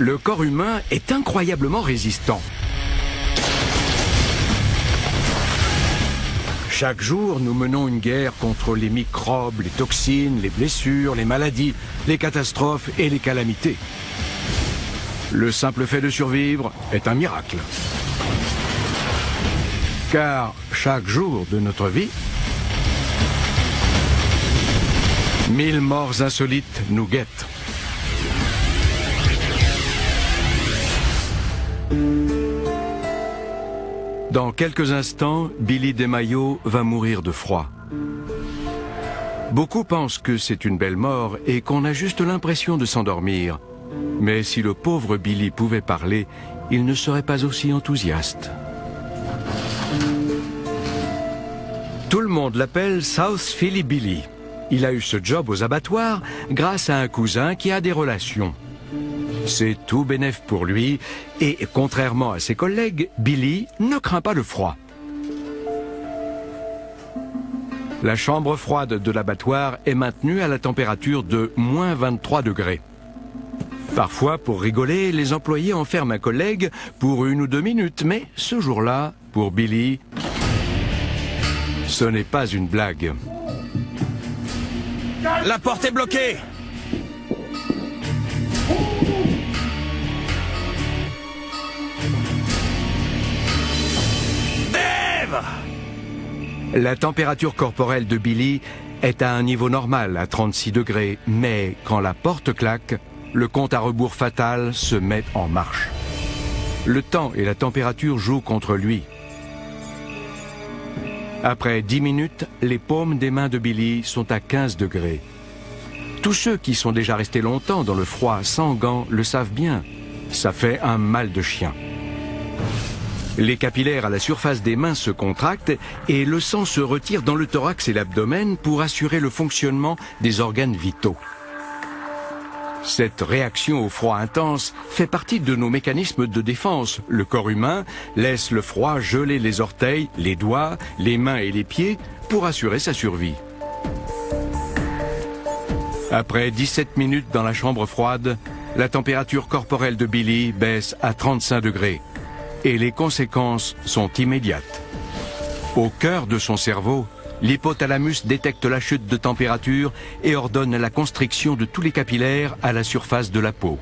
Le corps humain est incroyablement résistant. Chaque jour, nous menons une guerre contre les microbes, les toxines, les blessures, les maladies, les catastrophes et les calamités. Le simple fait de survivre est un miracle. Car chaque jour de notre vie, 1000 morts insolites nous guettent. Dans quelques instants, Billy Desmaillots va mourir de froid. Beaucoup pensent que c'est une belle mort et qu'on a juste l'impression de s'endormir. Mais si le pauvre Billy pouvait parler, il ne serait pas aussi enthousiaste. Tout le monde l'appelle South Philly Billy. Il a eu ce job aux abattoirs grâce à un cousin qui a des relations. C'est tout bénef pour lui et, contrairement à ses collègues, Billy ne craint pas le froid. La chambre froide de l'abattoir est maintenue à la température de moins 23 degrés. Parfois, pour rigoler, les employés enferment un collègue pour 1 ou 2 minutes, mais ce jour-là, pour Billy, ce n'est pas une blague. La porte est bloquée! La température corporelle de Billy est à un niveau normal, à 36 degrés, mais quand la porte claque, le compte à rebours fatal se met en marche. Le temps et la température jouent contre lui. Après 10 minutes, les paumes des mains de Billy sont à 15 degrés. Tous ceux qui sont déjà restés longtemps dans le froid sans gants le savent bien. Ça fait un mal de chien. Les capillaires à la surface des mains se contractent et le sang se retire dans le thorax et l'abdomen pour assurer le fonctionnement des organes vitaux. Cette réaction au froid intense fait partie de nos mécanismes de défense. Le corps humain laisse le froid geler les orteils, les doigts, les mains et les pieds pour assurer sa survie. Après 17 minutes dans la chambre froide, la température corporelle de Billy baisse à 35 degrés. Et les conséquences sont immédiates. Au cœur de son cerveau, l'hypothalamus détecte la chute de température et ordonne la constriction de tous les capillaires à la surface de la peau.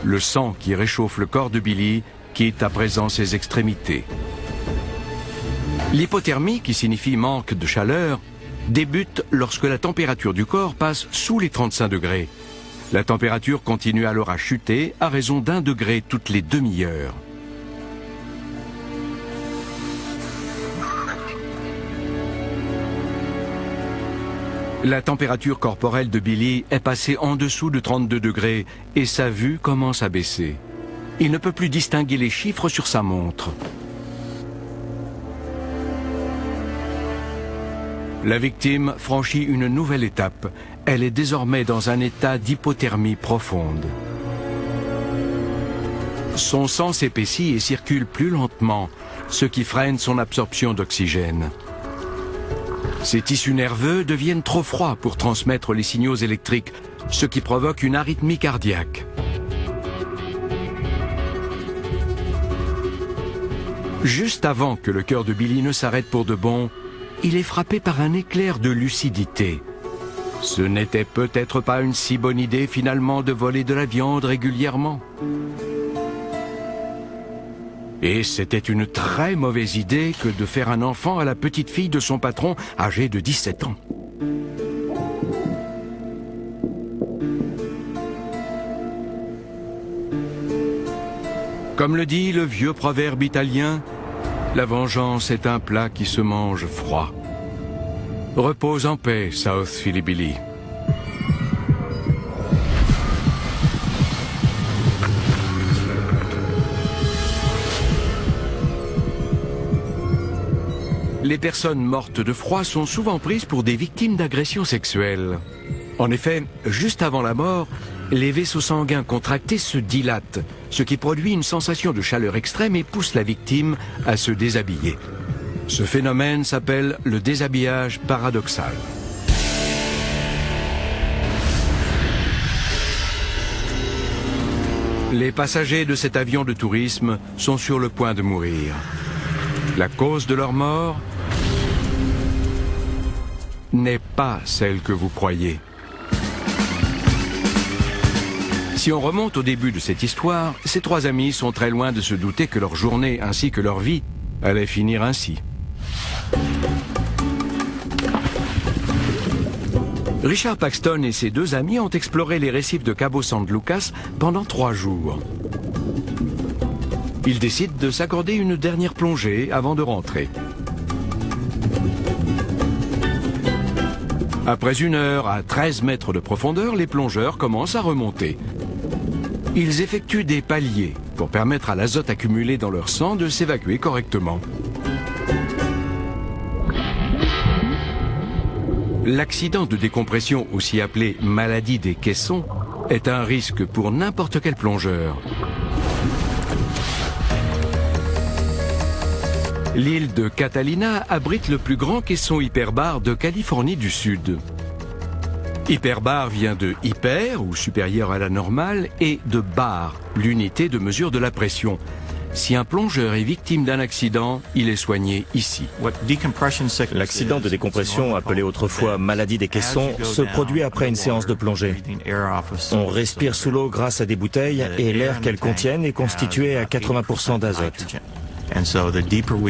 Le sang qui réchauffe le corps de Billy quitte à présent ses extrémités. L'hypothermie, qui signifie manque de chaleur, débute lorsque la température du corps passe sous les 35 degrés. La température continue alors à chuter à raison d'1 degré toutes les demi-heures. La température corporelle de Billy est passée en dessous de 32 degrés et sa vue commence à baisser. Il ne peut plus distinguer les chiffres sur sa montre. La victime franchit une nouvelle étape. Elle est désormais dans un état d'hypothermie profonde. Son sang s'épaissit et circule plus lentement, ce qui freine son absorption d'oxygène. Ses tissus nerveux deviennent trop froids pour transmettre les signaux électriques, ce qui provoque une arythmie cardiaque. Juste avant que le cœur de Billy ne s'arrête pour de bon, il est frappé par un éclair de lucidité. Ce n'était peut-être pas une si bonne idée finalement de voler de la viande régulièrement. Et c'était une très mauvaise idée que de faire un enfant à la petite fille de son patron, âgée de 17 ans. Comme le dit le vieux proverbe italien, la vengeance est un plat qui se mange froid. Repose en paix, South Philly Billy. Les personnes mortes de froid sont souvent prises pour des victimes d'agressions sexuelles. En effet, juste avant la mort, les vaisseaux sanguins contractés se dilatent, ce qui produit une sensation de chaleur extrême et pousse la victime à se déshabiller. Ce phénomène s'appelle le déshabillage paradoxal. Les passagers de cet avion de tourisme sont sur le point de mourir. La cause de leur mort n'est pas celle que vous croyez. Si on remonte au début de cette histoire, ces trois amis sont très loin de se douter que leur journée ainsi que leur vie allait finir ainsi. Richard Paxton et ses deux amis ont exploré les récifs de Cabo San Lucas pendant 3 jours. Ils décident de s'accorder une dernière plongée avant de rentrer. Après 1 heure à 13 mètres de profondeur, les plongeurs commencent à remonter. Ils effectuent des paliers pour permettre à l'azote accumulé dans leur sang de s'évacuer correctement. L'accident de décompression, aussi appelé maladie des caissons, est un risque pour n'importe quel plongeur. L'île de Catalina abrite le plus grand caisson hyperbar de Californie du Sud. Hyperbar vient de hyper, ou supérieur à la normale, et de bar, l'unité de mesure de la pression. Si un plongeur est victime d'un accident, il est soigné ici. L'accident de décompression, appelé autrefois maladie des caissons, se produit après une séance de plongée. On respire sous l'eau grâce à des bouteilles et l'air qu'elles contiennent est constitué à 80% d'azote.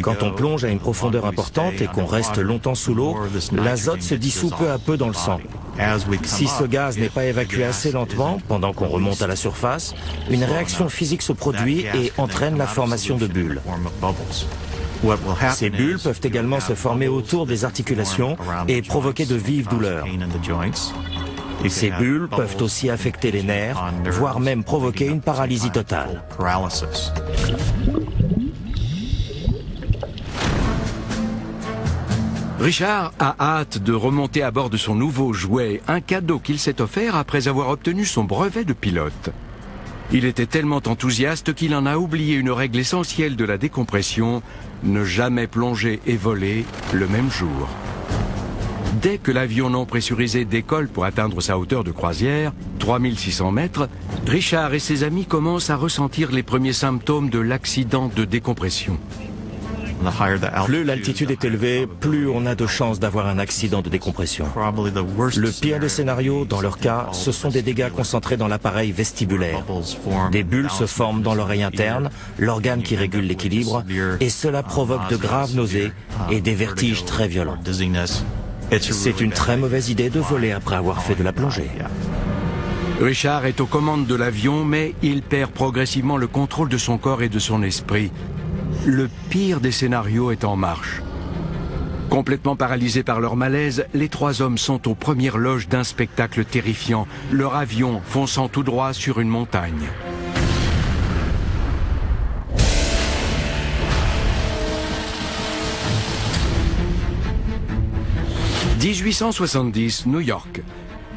Quand on plonge à une profondeur importante et qu'on reste longtemps sous l'eau, l'azote se dissout peu à peu dans le sang. Si ce gaz n'est pas évacué assez lentement, pendant qu'on remonte à la surface, une réaction physique se produit et entraîne la formation de bulles. Ces bulles peuvent également se former autour des articulations et provoquer de vives douleurs. Ces bulles peuvent aussi affecter les nerfs, voire même provoquer une paralysie totale. Richard a hâte de remonter à bord de son nouveau jouet, un cadeau qu'il s'est offert après avoir obtenu son brevet de pilote. Il était tellement enthousiaste qu'il en a oublié une règle essentielle de la décompression, ne jamais plonger et voler le même jour. Dès que l'avion non pressurisé décolle pour atteindre sa hauteur de croisière, 3600 mètres, Richard et ses amis commencent à ressentir les premiers symptômes de l'accident de décompression. Plus l'altitude est élevée, plus on a de chances d'avoir un accident de décompression. Le pire des scénarios, dans leur cas, ce sont des dégâts concentrés dans l'appareil vestibulaire. Des bulles se forment dans l'oreille interne, l'organe qui régule l'équilibre, et cela provoque de graves nausées et des vertiges très violents. C'est une très mauvaise idée de voler après avoir fait de la plongée. Richard est aux commandes de l'avion, mais il perd progressivement le contrôle de son corps et de son esprit. Le pire des scénarios est en marche. Complètement paralysés par leur malaise, les trois hommes sont aux premières loges d'un spectacle terrifiant, leur avion fonçant tout droit sur une montagne. « 1870, New York.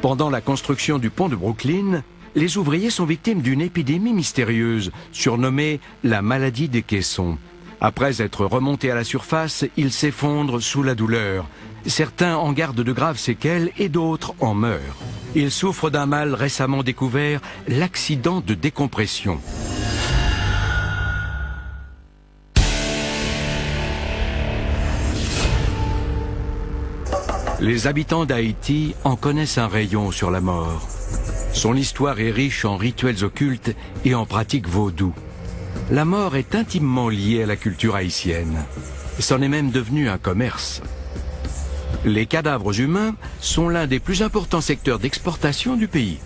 Pendant la construction du pont de Brooklyn, les ouvriers sont victimes d'une épidémie mystérieuse, surnommée la maladie des caissons. Après être remontés à la surface, ils s'effondrent sous la douleur. Certains en gardent de graves séquelles et d'autres en meurent. Ils souffrent d'un mal récemment découvert, l'accident de décompression. Les habitants d'Haïti en connaissent un rayon sur la mort. Son histoire est riche en rituels occultes et en pratiques vaudou. La mort est intimement liée à la culture haïtienne. C'en est même devenu un commerce. Les cadavres humains sont l'un des plus importants secteurs d'exportation du pays.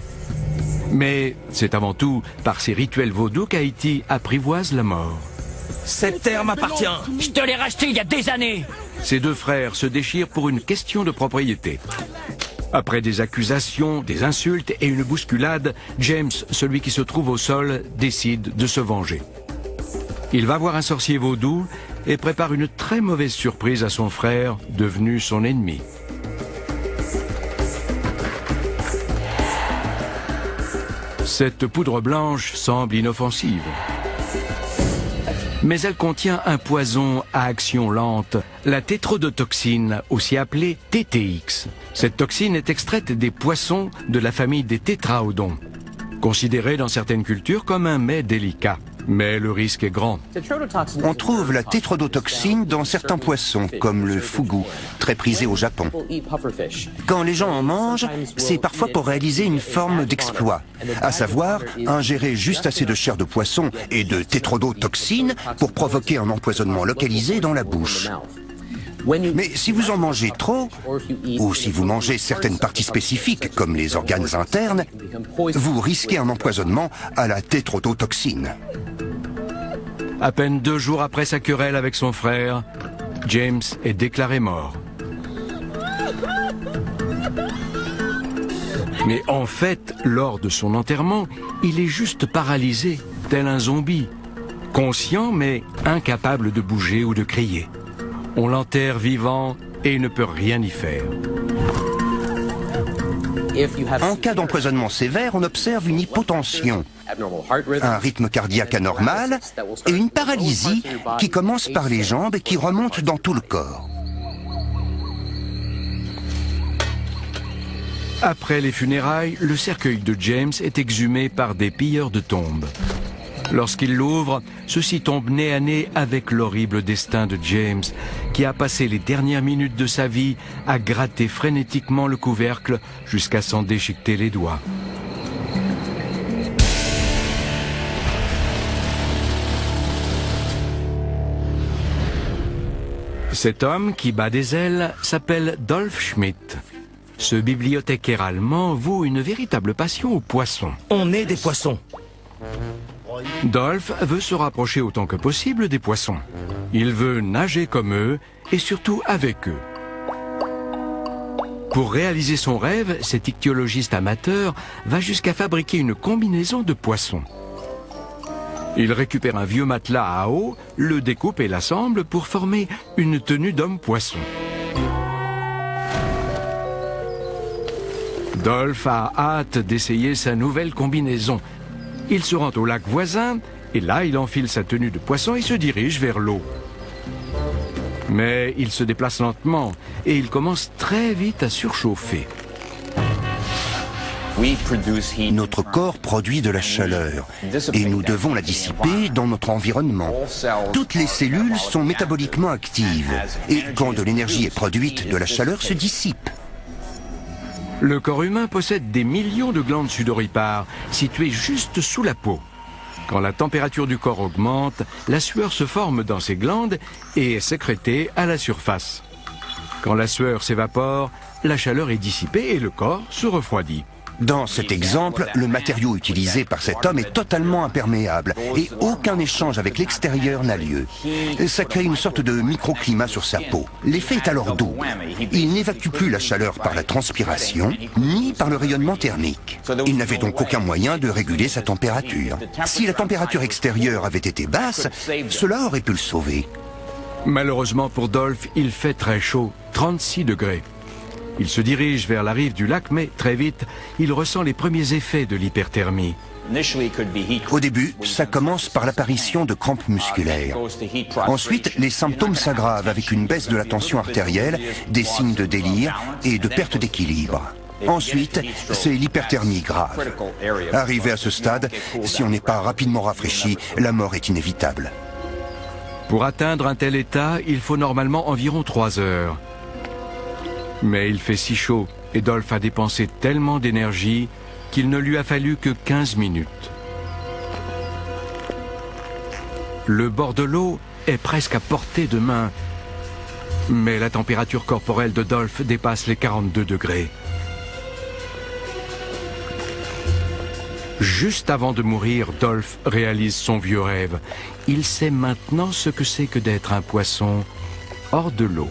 Mais c'est avant tout par ces rituels vaudous qu'Haïti apprivoise la mort. Cette terre m'appartient. Je te l'ai racheté il y a des années. Ces deux frères se déchirent pour une question de propriété. Après des accusations, des insultes et une bousculade, James, celui qui se trouve au sol, décide de se venger. Il va voir un sorcier vaudou et prépare une très mauvaise surprise à son frère, devenu son ennemi. Cette poudre blanche semble inoffensive. Mais elle contient un poison à action lente, la tétrodotoxine, aussi appelée TTX. Cette toxine est extraite des poissons de la famille des tétraodons. considéré dans certaines cultures comme un mets délicat. Mais le risque est grand. On trouve la tétrodotoxine dans certains poissons, comme le fugu, très prisé au Japon. Quand les gens en mangent, c'est parfois pour réaliser une forme d'exploit, à savoir ingérer juste assez de chair de poisson et de tétrodotoxine pour provoquer un empoisonnement localisé dans la bouche. Mais si vous en mangez trop, ou si vous mangez certaines parties spécifiques, comme les organes internes, vous risquez un empoisonnement à la tétrodotoxine. À peine 2 jours après sa querelle avec son frère, James est déclaré mort. Mais en fait, lors de son enterrement, il est juste paralysé, tel un zombie, conscient mais incapable de bouger ou de crier. On l'enterre vivant et il ne peut rien y faire. En cas d'empoisonnement sévère, on observe une hypotension, un rythme cardiaque anormal et une paralysie qui commence par les jambes et qui remonte dans tout le corps. Après les funérailles, le cercueil de James est exhumé par des pilleurs de tombes. Lorsqu'il l'ouvre, ceux-ci tombent nez à nez avec l'horrible destin de James, qui a passé les dernières minutes de sa vie à gratter frénétiquement le couvercle jusqu'à s'en déchiqueter les doigts. Cet homme qui bat des ailes s'appelle Dolph Schmidt. Ce bibliothécaire allemand voue une véritable passion aux poissons. On est des poissons. Dolph veut se rapprocher autant que possible des poissons. Il veut nager comme eux et surtout avec eux. Pour réaliser son rêve, cet ichthyologiste amateur va jusqu'à fabriquer une combinaison de poissons. Il récupère un vieux matelas à eau, le découpe et l'assemble pour former une tenue d'homme-poisson. Dolph a hâte d'essayer sa nouvelle combinaison. Il se rend au lac voisin et là il enfile sa tenue de poisson et se dirige vers l'eau. Mais il se déplace lentement et il commence très vite à surchauffer. Notre corps produit de la chaleur et nous devons la dissiper dans notre environnement. Toutes les cellules sont métaboliquement actives et quand de l'énergie est produite, de la chaleur se dissipe. Le corps humain possède des millions de glandes sudoripares situées juste sous la peau. Quand la température du corps augmente, la sueur se forme dans ces glandes et est sécrétée à la surface. Quand la sueur s'évapore, la chaleur est dissipée et le corps se refroidit. Dans cet exemple, le matériau utilisé par cet homme est totalement imperméable et aucun échange avec l'extérieur n'a lieu. Ça crée une sorte de microclimat sur sa peau. L'effet est alors doux. Il n'évacue plus la chaleur par la transpiration, ni par le rayonnement thermique. Il n'avait donc aucun moyen de réguler sa température. Si la température extérieure avait été basse, cela aurait pu le sauver. Malheureusement pour Dolph, il fait très chaud, 36 degrés. Il se dirige vers la rive du lac, mais très vite, il ressent les premiers effets de l'hyperthermie. Au début, ça commence par l'apparition de crampes musculaires. Ensuite, les symptômes s'aggravent avec une baisse de la tension artérielle, des signes de délire et de perte d'équilibre. Ensuite, c'est l'hyperthermie grave. Arrivé à ce stade, si on n'est pas rapidement rafraîchi, la mort est inévitable. Pour atteindre un tel état, il faut normalement environ 3 heures. Mais il fait si chaud et Dolph a dépensé tellement d'énergie qu'il ne lui a fallu que 15 minutes. Le bord de l'eau est presque à portée de main, mais la température corporelle de Dolph dépasse les 42 degrés. Juste avant de mourir, Dolph réalise son vieux rêve. Il sait maintenant ce que c'est que d'être un poisson hors de l'eau.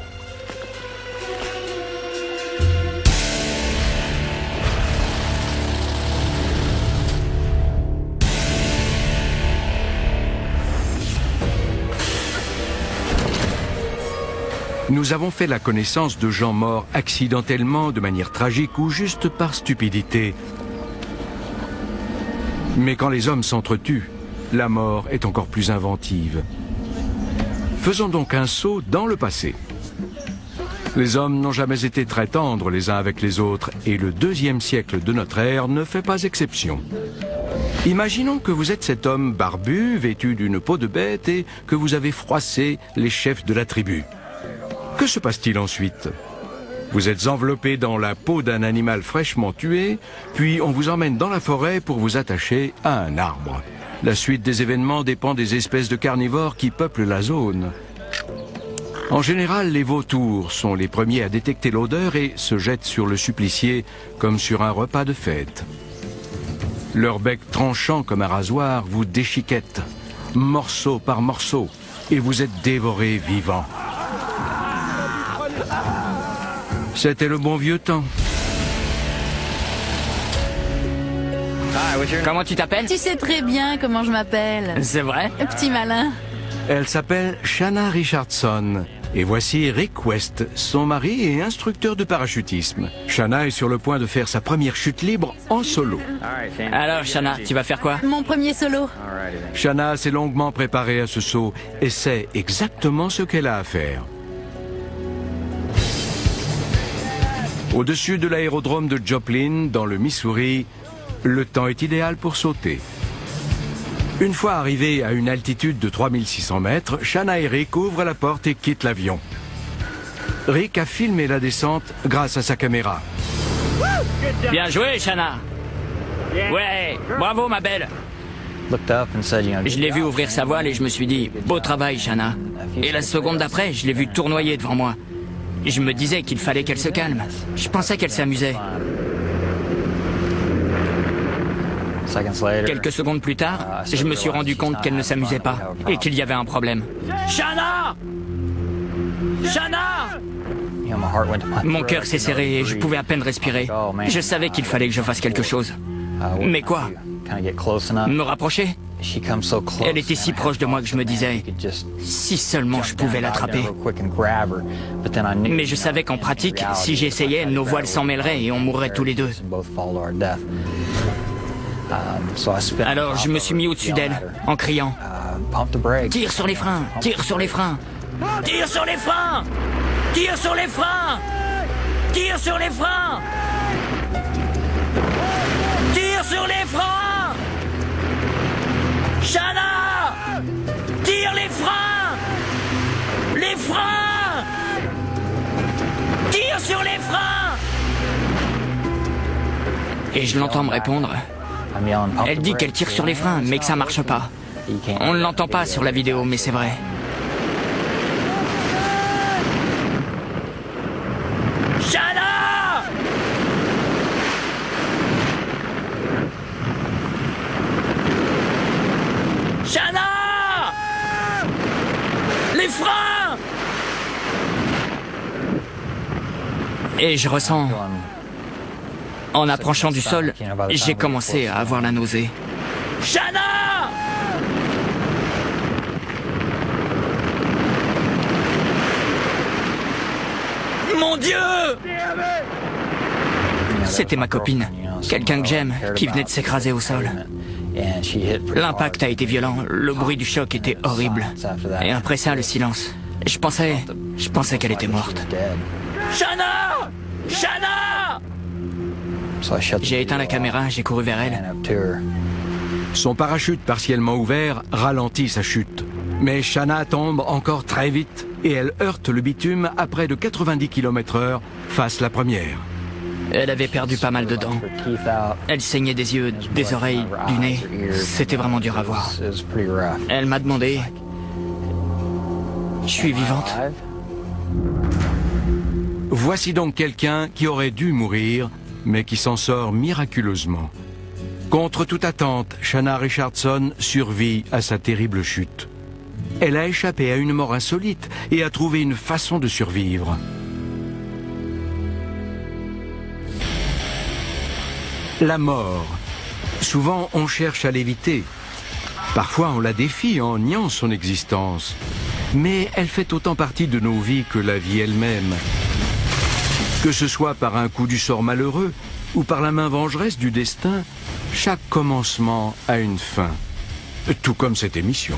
Nous avons fait la connaissance de gens morts accidentellement, de manière tragique ou juste par stupidité. Mais quand les hommes s'entretuent, la mort est encore plus inventive. Faisons donc un saut dans le passé. Les hommes n'ont jamais été très tendres les uns avec les autres et le 2e siècle de notre ère ne fait pas exception. Imaginons que vous êtes cet homme barbu, vêtu d'une peau de bête et que vous avez froissé les chefs de la tribu. Que se passe-t-il ensuite? Vous êtes enveloppé dans la peau d'un animal fraîchement tué, puis on vous emmène dans la forêt pour vous attacher à un arbre. La suite des événements dépend des espèces de carnivores qui peuplent la zone. En général, les vautours sont les premiers à détecter l'odeur et se jettent sur le supplicié comme sur un repas de fête. Leur bec tranchant comme un rasoir vous déchiquette, morceau par morceau, et vous êtes dévoré vivant. C'était le bon vieux temps. Comment tu t'appelles? Tu sais très bien comment je m'appelle. C'est vrai? Petit malin. Elle s'appelle Shanna Richardson. Et voici Rick West, son mari et instructeur de parachutisme. Shanna est sur le point de faire sa première chute libre en solo. Alors, Shanna, tu vas faire quoi? Mon premier solo. Shanna s'est longuement préparée à ce saut et sait exactement ce qu'elle a à faire. Au-dessus de l'aérodrome de Joplin, dans le Missouri, le temps est idéal pour sauter. Une fois arrivés à une altitude de 3600 mètres, Shanna et Rick ouvrent la porte et quittent l'avion. Rick a filmé la descente grâce à sa caméra. Bien joué, Shanna. Ouais, bravo, ma belle. Je l'ai vu ouvrir sa voile et je me suis dit, beau travail, Shanna. Et la seconde d'après, je l'ai vu tournoyer devant moi. Je me disais qu'il fallait qu'elle se calme. Je pensais qu'elle s'amusait. Quelques secondes plus tard, je me suis rendu compte qu'elle ne s'amusait pas et qu'il y avait un problème. Shanna! Shanna! Mon cœur s'est serré et je pouvais à peine respirer. Je savais qu'il fallait que je fasse quelque chose. Mais quoi? Me rapprocher? Elle était si proche de moi que je me disais, si seulement je pouvais l'attraper. Mais je savais qu'en pratique, si j'essayais, nos voiles s'en mêleraient et on mourrait tous les deux. Alors je me suis mis au-dessus d'elle, en criant, tire sur les freins, tire sur les freins, tire sur les freins, tire sur les freins, tire sur les freins, tire sur les freins, Shanna, tire les freins, tire sur les freins. Et je l'entends me répondre. Elle dit qu'elle tire sur les freins, mais que ça marche pas. On ne l'entend pas sur la vidéo, mais c'est vrai. Shanna! Shanna! Les freins! Et je ressens... En approchant du sol, j'ai commencé à avoir la nausée. Shanna! Mon Dieu! C'était ma copine, quelqu'un que j'aime, qui venait de s'écraser au sol. L'impact a été violent, le bruit du choc était horrible. Et après ça, le silence. Je pensais qu'elle était morte. Shanna! Shanna! J'ai éteint la caméra, j'ai couru vers elle. Son parachute partiellement ouvert ralentit sa chute. Mais Shanna tombe encore très vite et elle heurte le bitume à près de 90 km/h face la première. Elle avait perdu pas mal de dents. Elle saignait des yeux, des oreilles, du nez. C'était vraiment dur à voir. Elle m'a demandé... Je suis vivante? Voici donc quelqu'un qui aurait dû mourir, mais qui s'en sort miraculeusement. Contre toute attente, Shanna Richardson survit à sa terrible chute. Elle a échappé à une mort insolite et a trouvé une façon de survivre. La mort. Souvent, on cherche à l'éviter. Parfois, on la défie en niant son existence. Mais elle fait autant partie de nos vies que la vie elle-même. Que ce soit par un coup du sort malheureux ou par la main vengeresse du destin, chaque commencement a une fin. Tout comme cette émission.